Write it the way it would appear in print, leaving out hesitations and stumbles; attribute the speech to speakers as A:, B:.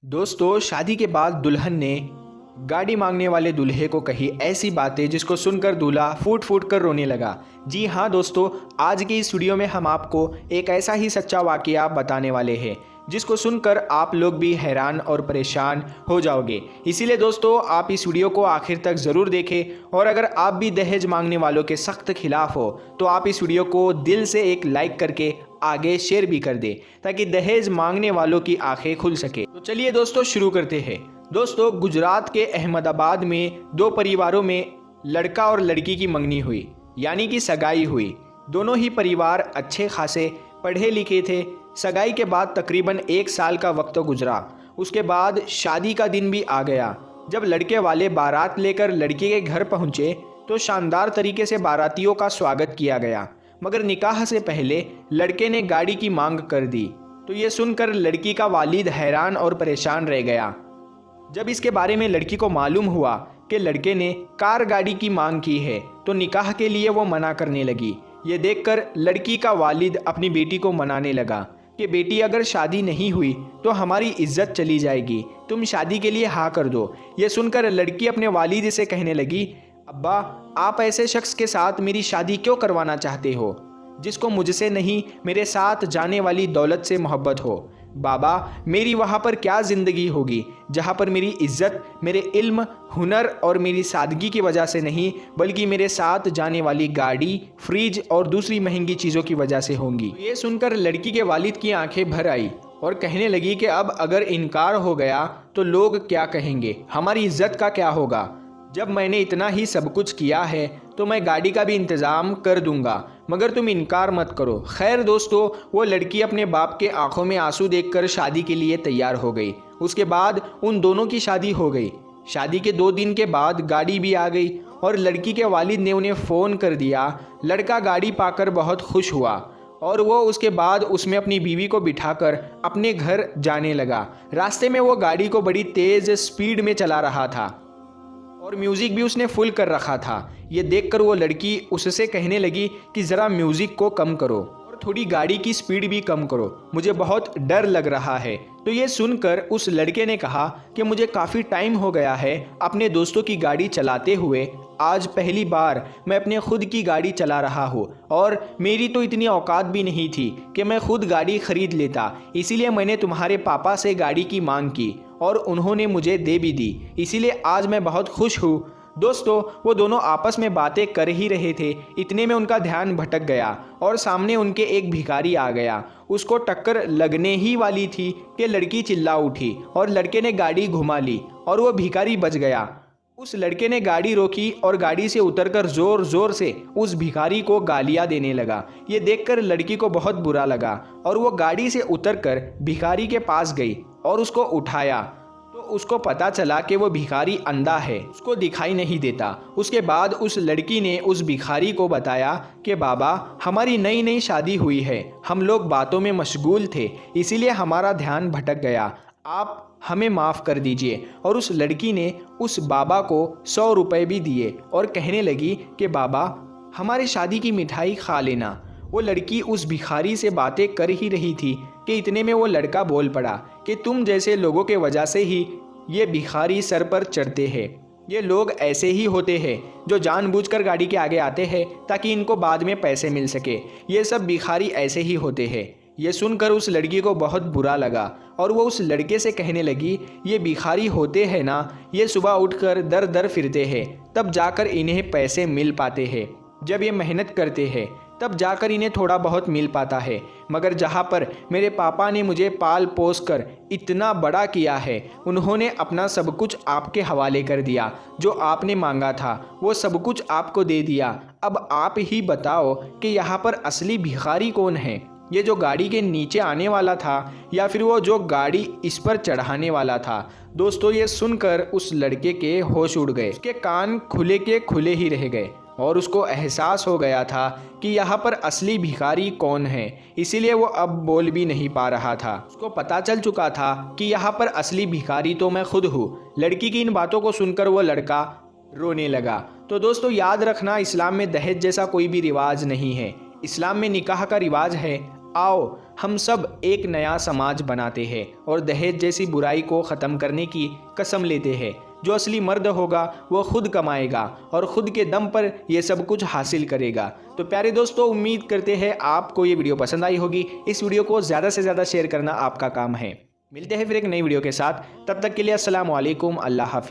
A: दोस्तों, शादी के बाद दुल्हन ने गाड़ी मांगने वाले दूल्हे को कही ऐसी बातें जिसको सुनकर दूल्हा फूट फूट कर रोने लगा। जी हाँ दोस्तों, आज की इस वीडियो में हम आपको एक ऐसा ही सच्चा वाकया बताने वाले हैं जिसको सुनकर आप लोग भी हैरान और परेशान हो जाओगे। इसीलिए दोस्तों, आप इस वीडियो को आखिर तक ज़रूर देखें और अगर आप भी दहेज मांगने वालों के सख्त खिलाफ हो तो आप इस वीडियो को दिल से एक लाइक करके आगे शेयर भी कर दे ताकि दहेज मांगने वालों की आंखें खुल सके। तो चलिए दोस्तों, शुरू करते हैं। दोस्तों, गुजरात के अहमदाबाद में दो परिवारों में लड़का और लड़की की मंगनी हुई, यानी कि सगाई हुई। दोनों ही परिवार अच्छे खासे पढ़े लिखे थे। सगाई के बाद तकरीबन 1 साल का वक्त गुजरा। उसके बाद शादी का दिन भी आ गया। जब लड़के वाले बारात लेकर लड़की के घर पहुंचे तो शानदार तरीके से बारातियों का स्वागत किया गया, मगर निकाह से पहले लड़के ने गाड़ी की मांग कर दी। तो ये सुनकर लड़की का वालिद हैरान और परेशान रह गया। जब इसके बारे में लड़की को मालूम हुआ कि लड़के ने कार गाड़ी की मांग की है तो निकाह के लिए वो मना करने लगी। ये देखकर लड़की का वालिद अपनी बेटी को मनाने लगा कि बेटी, अगर शादी नहीं हुई तो हमारी इज्जत चली जाएगी, तुम शादी के लिए हाँ कर दो। ये सुनकर लड़की अपने वालिद से कहने लगी, अब्बा, आप ऐसे शख्स के साथ मेरी शादी क्यों करवाना चाहते हो जिसको मुझसे नहीं मेरे साथ जाने वाली दौलत से मोहब्बत हो। बाबा, मेरी वहाँ पर क्या ज़िंदगी होगी जहाँ पर मेरी इज्जत मेरे इल्म, हुनर और मेरी सादगी की वजह से नहीं बल्कि मेरे साथ जाने वाली गाड़ी, फ्रिज और दूसरी महंगी चीज़ों की वजह से होंगी। तो ये सुनकर लड़की के वालिद की आंखें भर आई और कहने लगी कि अब अगर इनकार हो गया तो लोग क्या कहेंगे, हमारी इज्जत का क्या होगा। जब मैंने इतना ही सब कुछ किया है तो मैं गाड़ी का भी इंतज़ाम कर दूंगा, मगर तुम इनकार मत करो। खैर दोस्तों, वो लड़की अपने बाप के आंखों में आंसू देखकर शादी के लिए तैयार हो गई। उसके बाद उन दोनों की शादी हो गई। शादी के 2 दिन के बाद गाड़ी भी आ गई और लड़की के वालिद ने उन्हें फ़ोन कर दिया। लड़का गाड़ी पाकर बहुत खुश हुआ और वो उसके बाद उसमें अपनी बीवी को बिठाकर अपने घर जाने लगा। रास्ते में वो गाड़ी को बड़ी तेज़ स्पीड में चला रहा था और म्यूज़िक भी उसने फुल कर रखा था। ये देखकर वो लड़की उससे कहने लगी कि ज़रा म्यूज़िक को कम करो और थोड़ी गाड़ी की स्पीड भी कम करो, मुझे बहुत डर लग रहा है। तो ये सुनकर उस लड़के ने कहा कि मुझे काफ़ी टाइम हो गया है अपने दोस्तों की गाड़ी चलाते हुए, आज पहली बार मैं अपने खुद की गाड़ी चला रहा हूँ और मेरी तो इतनी औकात भी नहीं थी कि मैं खुद गाड़ी खरीद लेता। इसीलिए मैंने तुम्हारे पापा से गाड़ी की मांग की और उन्होंने मुझे दे भी दी, इसीलिए आज मैं बहुत खुश हूँ। दोस्तों, वो दोनों आपस में बातें कर ही रहे थे, इतने में उनका ध्यान भटक गया और सामने उनके एक भिखारी आ गया। उसको टक्कर लगने ही वाली थी कि लड़की चिल्ला उठी और लड़के ने गाड़ी घुमा ली और वो भिखारी बच गया। उस लड़के ने गाड़ी रोकी और गाड़ी से उतरकर ज़ोर ज़ोर से उस भिखारी को गालियां देने लगा। ये देखकर लड़की को बहुत बुरा लगा और वो गाड़ी से उतरकर भिखारी के पास गई और उसको उठाया तो उसको पता चला कि वो भिखारी अंधा है, उसको दिखाई नहीं देता। उसके बाद उस लड़की ने उस भिखारी को बताया कि बाबा, हमारी नई नई शादी हुई है, हम लोग बातों में मशगूल थे, इसीलिए हमारा ध्यान भटक गया, आप हमें माफ़ कर दीजिए। और उस लड़की ने उस बाबा को 100 रुपये भी दिए और कहने लगी कि बाबा, हमारी शादी की मिठाई खा लेना। वो लड़की उस भिखारी से बातें कर ही रही थी कि इतने में वो लड़का बोल पड़ा कि तुम जैसे लोगों के वजह से ही ये भिखारी सर पर चढ़ते हैं। ये लोग ऐसे ही होते हैं जो जानबूझकर गाड़ी के आगे आते हैं ताकि इनको बाद में पैसे मिल सके। ये सब भिखारी ऐसे ही होते हैं। ये सुनकर उस लड़की को बहुत बुरा लगा और वो उस लड़के से कहने लगी, ये भिखारी होते हैं ना, ये सुबह उठकर दर दर फिरते हैं, तब जाकर इन्हें पैसे मिल पाते हैं। जब ये मेहनत करते हैं तब जाकर इन्हें थोड़ा बहुत मिल पाता है, मगर जहाँ पर मेरे पापा ने मुझे पाल पोस कर इतना बड़ा किया है, उन्होंने अपना सब कुछ आपके हवाले कर दिया। जो आपने मांगा था वो सब कुछ आपको दे दिया। अब आप ही बताओ कि यहाँ पर असली भिखारी कौन है, ये जो गाड़ी के नीचे आने वाला था या फिर वो जो गाड़ी इस पर चढ़ाने वाला था। दोस्तों, ये सुनकर उस लड़के के होश उड़ गए, उसके कान खुले के खुले ही रह गए और उसको एहसास हो गया था कि यहाँ पर असली भिखारी कौन है, इसीलिए वो अब बोल भी नहीं पा रहा था। उसको पता चल चुका था कि यहाँ पर असली भिखारी तो मैं खुद हूँ। लड़की की इन बातों को सुनकर वो लड़का रोने लगा। तो दोस्तों, याद रखना, इस्लाम में दहेज जैसा कोई भी रिवाज नहीं है। इस्लाम में निकाह का रिवाज है। आओ हम सब एक नया समाज बनाते हैं और दहेज जैसी बुराई को ख़त्म करने की कसम लेते हैं। जो असली मर्द होगा वो खुद कमाएगा और ख़ुद के दम पर ये सब कुछ हासिल करेगा। तो प्यारे दोस्तों, उम्मीद करते हैं आपको ये वीडियो पसंद आई होगी। इस वीडियो को ज़्यादा से ज़्यादा शेयर करना आपका काम है। मिलते हैं फिर एक नई वीडियो के साथ, तब तक के लिए अस्सलाम वालेकुम, अल्लाह हाफ़िज़।